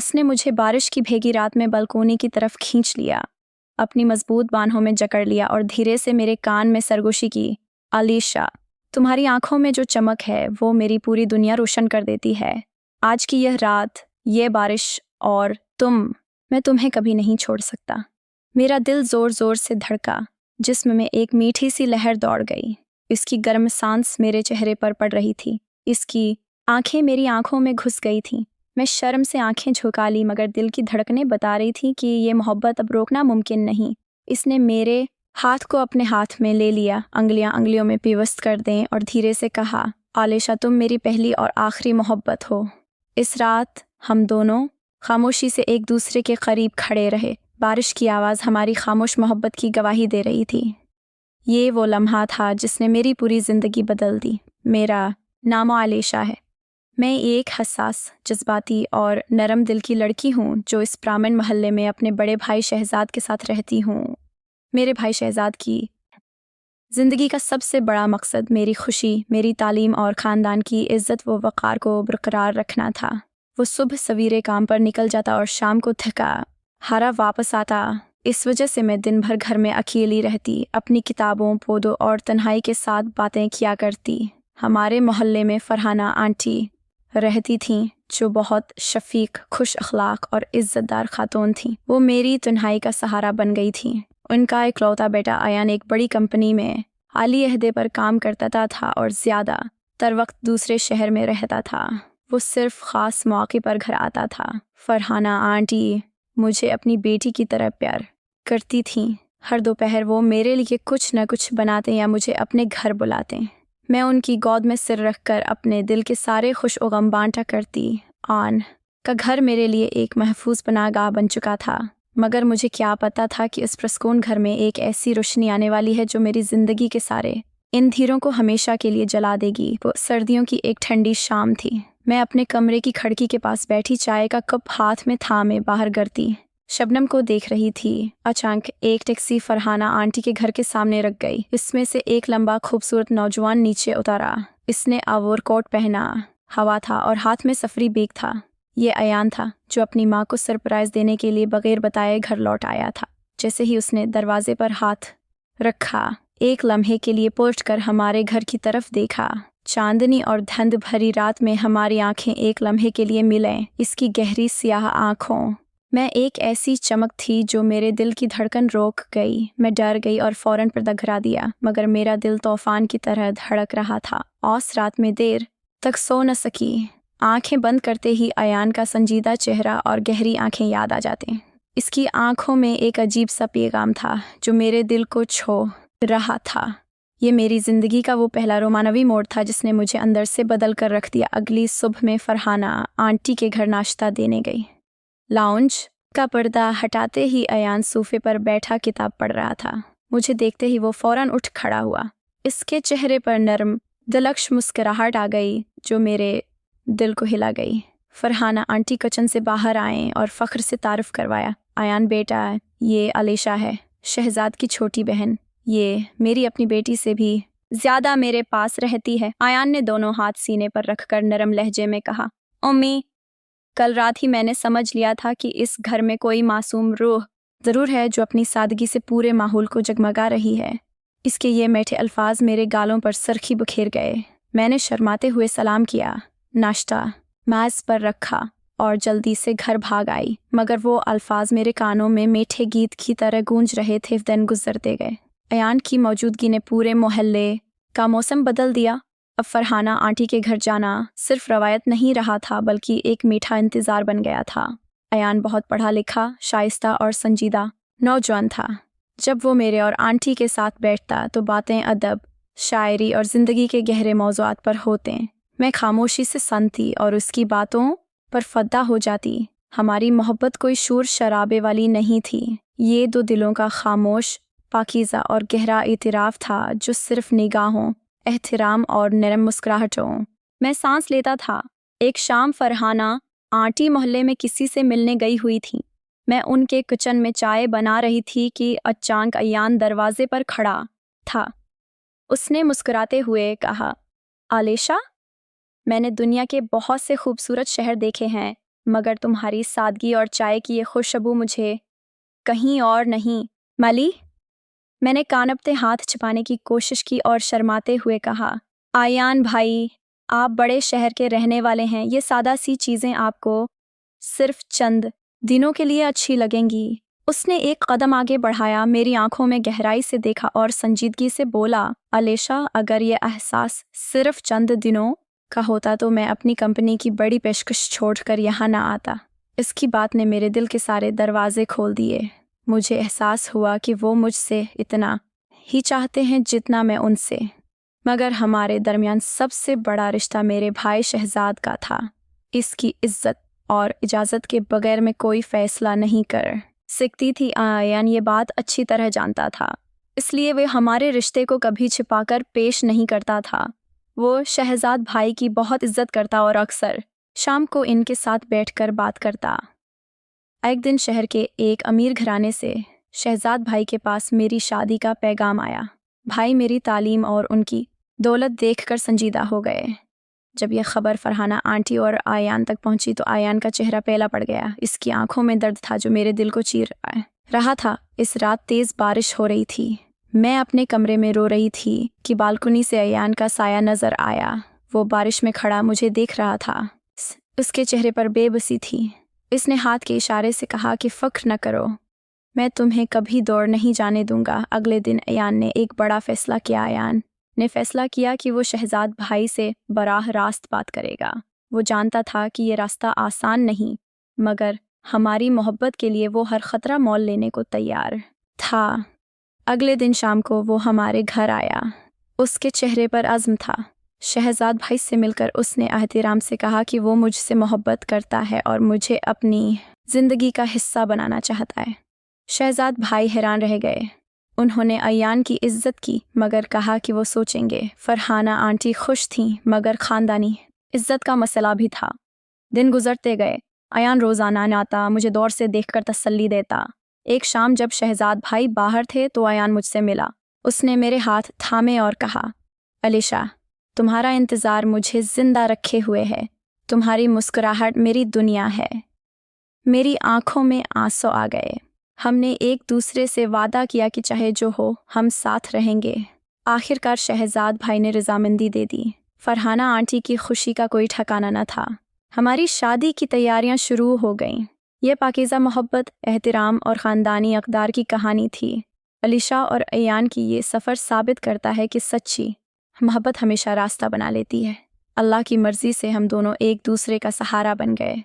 उसने मुझे बारिश की भीगी रात में बालकोनी की तरफ खींच लिया, अपनी मजबूत बाहों में जकड़ लिया और धीरे से मेरे कान में सरगोशी की। आलिशा, तुम्हारी आंखों में जो चमक है वो मेरी पूरी दुनिया रोशन कर देती है। आज की यह रात, ये बारिश और मैं तुम्हें कभी नहीं छोड़ सकता। मेरा दिल जोर जोर से धड़का, जिस्म में एक मीठी सी लहर दौड़ गई। इसकी गर्म सांस मेरे चेहरे पर पड़ रही थी, इसकी आंखें मेरी आंखों में घुस गई थीं। मैं शर्म से आंखें झुका ली, मगर दिल की धड़कनें बता रही थी कि ये मोहब्बत अब रोकना मुमकिन नहीं। इसने मेरे हाथ को अपने हाथ में ले लिया, अंगुलियां अंगुलियों में पिवस्त कर दें, और धीरे से कहा, आलिशा, तुम मेरी पहली और आखिरी मोहब्बत हो। इस रात हम दोनों खामोशी से एक दूसरे के करीब खड़े रहे। बारिश की आवाज़ हमारी खामोश मोहब्बत की गवाही दे रही थी। ये वो लम्हा था जिसने मेरी पूरी ज़िंदगी बदल दी। मेरा नाम आलिशा है। मैं एक हसास, जज्बाती और नरम दिल की लड़की हूँ जो इस ब्राह्मण मोहल्ले में अपने बड़े भाई शहजाद के साथ रहती हूँ। मेरे भाई शहजाद की ज़िंदगी का सबसे बड़ा मकसद मेरी खुशी, मेरी तालीम और ख़ानदान की इज़्ज़त व वक़ार को बरकरार रखना था। वो सुबह सवेरे काम पर निकल जाता और शाम को थका हारा वापस आता। इस वजह से मैं दिन भर घर में अकेली रहती, अपनी किताबों, पौधों और तन्हाई के साथ बातें किया करती। हमारे मोहल्ले में फरहाना आंटी रहती थीं, जो बहुत शफीक, खुश अखलाक और इज़्ज़तदार खातून थीं। वो मेरी तन्हाई का सहारा बन गई थीं। उनका इकलौता बेटा अयान एक बड़ी कंपनी में आली अहदे पर काम करता था और ज़्यादा तर वक्त दूसरे शहर में रहता था। वो सिर्फ ख़ास मौके पर घर आता था। फरहाना आंटी मुझे अपनी बेटी की तरह प्यार करती थीं। हर दोपहर वो मेरे लिए कुछ न कुछ बनाते या मुझे अपने घर बुलाते। मैं उनकी गोद में सिर रखकर अपने दिल के सारे खुश और गम बांटा करती। आन का घर मेरे लिए एक महफूज पनाहगाह बन चुका था, मगर मुझे क्या पता था कि इस प्रसकून घर में एक ऐसी रोशनी आने वाली है जो मेरी ज़िंदगी के सारे अंधेरों को हमेशा के लिए जला देगी। वो सर्दियों की एक ठंडी शाम थी। मैं अपने कमरे की खिड़की के पास बैठी चाय का कप हाथ में थामे बाहर गिरती शबनम को देख रही थी। अचानक एक टैक्सी फरहाना आंटी के घर के सामने रख गई। इसमें से एक लंबा खूबसूरत नौजवान नीचे उतारा। इसने ओवरकोट पहना हवा था और हाथ में सफरी बैग था। ये अयान था, जो अपनी माँ को सरप्राइज देने के लिए बगैर बताए घर लौट आया था। जैसे ही उसने दरवाजे पर हाथ रखा, एक लम्हे के लिए पलट कर हमारे घर की तरफ देखा। चांदनी और धुंध भरी रात में हमारी आंखें एक लम्हे के लिए मिलें। इसकी गहरी स्याह आंखों में एक ऐसी चमक थी जो मेरे दिल की धड़कन रोक गई। मैं डर गई और फौरन पर्दा गिरा दिया, मगर मेरा दिल तूफान की तरह धड़क रहा था। उस रात में देर तक सो न सकी। आंखें बंद करते ही अयान का संजीदा चेहरा और गहरी आंखें याद आ जाते। इसकी आंखों में एक अजीब सा पैगाम था जो मेरे दिल को छू रहा था। ये मेरी ज़िंदगी का वो पहला रोमानवी मोड़ था जिसने मुझे अंदर से बदल कर रख दिया। अगली सुबह में फरहाना आंटी के घर नाश्ता देने गई। लाउंज का पर्दा हटाते ही अयान सोफे पर बैठा किताब पढ़ रहा था। मुझे देखते ही वो फौरन उठ खड़ा हुआ। इसके चेहरे पर नरम दिलकश मुस्कुराहट आ गई जो मेरे दिल को हिला गई। फरहाना आंटी किचन से बाहर आए और फ़ख्र से तारुफ करवाया। अयान बेटा, ये आलिशा है, शहजाद की छोटी बहन। ये मेरी अपनी बेटी से भी ज़्यादा मेरे पास रहती है। अयान ने दोनों हाथ सीने पर रखकर नरम लहजे में कहा, उम्मी, कल रात ही मैंने समझ लिया था कि इस घर में कोई मासूम रूह ज़रूर है जो अपनी सादगी से पूरे माहौल को जगमगा रही है। इसके ये मीठे अल्फाज मेरे गालों पर सरखी बिखेर गए। मैंने शर्माते हुए सलाम किया, नाश्ता मेज़ पर रखा और जल्दी से घर भाग आई, मगर वो अल्फाज मेरे कानों में मीठे गीत की तरह गूंज रहे थे। दिन गुजरते गए। अयान की मौजूदगी ने पूरे मोहल्ले का मौसम बदल दिया। अब फरहाना आंटी के घर जाना सिर्फ रवायत नहीं रहा था, बल्कि एक मीठा इंतज़ार बन गया था। अयान बहुत पढ़ा लिखा, शाइस्ता और संजीदा नौजवान था। जब वो मेरे और आंटी के साथ बैठता तो बातें अदब, शायरी और ज़िंदगी के गहरे मौज़ूआत पर होते। मैं खामोशी से सुनती और उसकी बातों पर फ़िदा हो जाती। हमारी मोहब्बत कोई शोर शराबे वाली नहीं थी। ये दो दिलों का खामोश, पाकीज़ा और गहरा इतराफ़ था जो सिर्फ निगाहों, एहतराम और नरम मुस्कुराहटों मैं सांस लेता था। एक शाम फरहाना आंटी मोहल्ले में किसी से मिलने गई हुई थी। मैं उनके किचन में चाय बना रही थी कि अचानक अयान दरवाजे पर खड़ा था। उसने मुस्कुराते हुए कहा, आलिशा, मैंने दुनिया के बहुत से खूबसूरत शहर देखे हैं, मगर तुम्हारी सादगी और चाय की ये खुशबू मुझे कहीं और नहीं। माली, मैंने कानपते हाथ छिपाने की कोशिश की और शर्माते हुए कहा, आयान भाई, आप बड़े शहर के रहने वाले हैं, ये सादा सी चीज़ें आपको सिर्फ चंद दिनों के लिए अच्छी लगेंगी। उसने एक कदम आगे बढ़ाया, मेरी आंखों में गहराई से देखा और संजीदगी से बोला, अलीशा, अगर ये एहसास सिर्फ चंद दिनों का होता तो मैं अपनी कंपनी की बड़ी पेशकश छोड़कर यहाँ ना आता। इसकी बात ने मेरे दिल के सारे दरवाजे खोल दिए। मुझे एहसास हुआ कि वो मुझसे इतना ही चाहते हैं जितना मैं उनसे, मगर हमारे दरमियान सबसे बड़ा रिश्ता मेरे भाई शहजाद का था। इसकी इज्जत और इजाज़त के बगैर मैं कोई फैसला नहीं कर सकती थी। आयान ये बात अच्छी तरह जानता था, इसलिए वे हमारे रिश्ते को कभी छिपाकर पेश नहीं करता था। वो शहजाद भाई की बहुत इज्जत करता और अक्सर शाम को इनके साथ बैठकर बात करता। एक दिन शहर के एक अमीर घराने से शहजाद भाई के पास मेरी शादी का पैगाम आया। भाई मेरी तालीम और उनकी दौलत देखकर संजीदा हो गए। जब यह खबर फरहाना आंटी और आयान तक पहुंची तो आयान का चेहरा पीला पड़ गया। इसकी आंखों में दर्द था जो मेरे दिल को चीर रहा था। इस रात तेज बारिश हो रही थी। मैं अपने कमरे में रो रही थी कि बालकनी से आयान का साया नजर आया। वो बारिश में खड़ा मुझे देख रहा था। उसके चेहरे पर बेबसी थी। इसने हाथ के इशारे से कहा कि फ़िक्र न करो, मैं तुम्हें कभी दौड़ नहीं जाने दूंगा। अगले दिन आयान ने एक बड़ा फैसला किया। आयान ने फैसला किया कि वो शहजाद भाई से बराह रास्त बात करेगा। वो जानता था कि ये रास्ता आसान नहीं, मगर हमारी मोहब्बत के लिए वो हर ख़तरा मोल लेने को तैयार था। अगले दिन शाम को वो हमारे घर आया। उसके चेहरे पर अज़्म था। शहजाद भाई से मिलकर उसने एहतराम से कहा कि वो मुझसे मोहब्बत करता है और मुझे अपनी ज़िंदगी का हिस्सा बनाना चाहता है। शहजाद भाई हैरान रह गए। उन्होंने आयान की इज्जत की, मगर कहा कि वो सोचेंगे। फरहाना आंटी खुश थीं, मगर ख़ानदानी इज्जत का मसला भी था। दिन गुजरते गए। आयान रोज़ाना आता, मुझे दौर से देखकर तसल्ली देता। एक शाम जब शहजाद भाई बाहर थे तो आयान मुझसे मिला। उसने मेरे हाथ थामे और कहा, अलीशा, तुम्हारा इंतज़ार मुझे ज़िंदा रखे हुए है। तुम्हारी मुस्कुराहट मेरी दुनिया है। मेरी आंखों में आंसू आ गए। हमने एक दूसरे से वादा किया कि चाहे जो हो हम साथ रहेंगे। आखिरकार शहजाद भाई ने रजामंदी दे दी। फरहाना आंटी की खुशी का कोई ठिकाना न था। हमारी शादी की तैयारियां शुरू हो गईं। यह पाकीज़ा मोहब्बत, एहतराम और ख़ानदानी अक़दार की कहानी थी। अलीशा और आयान की ये सफ़र साबित करता है कि सच्ची मोहब्बत हमेशा रास्ता बना लेती है। अल्लाह की मर्ज़ी से हम दोनों एक दूसरे का सहारा बन गए।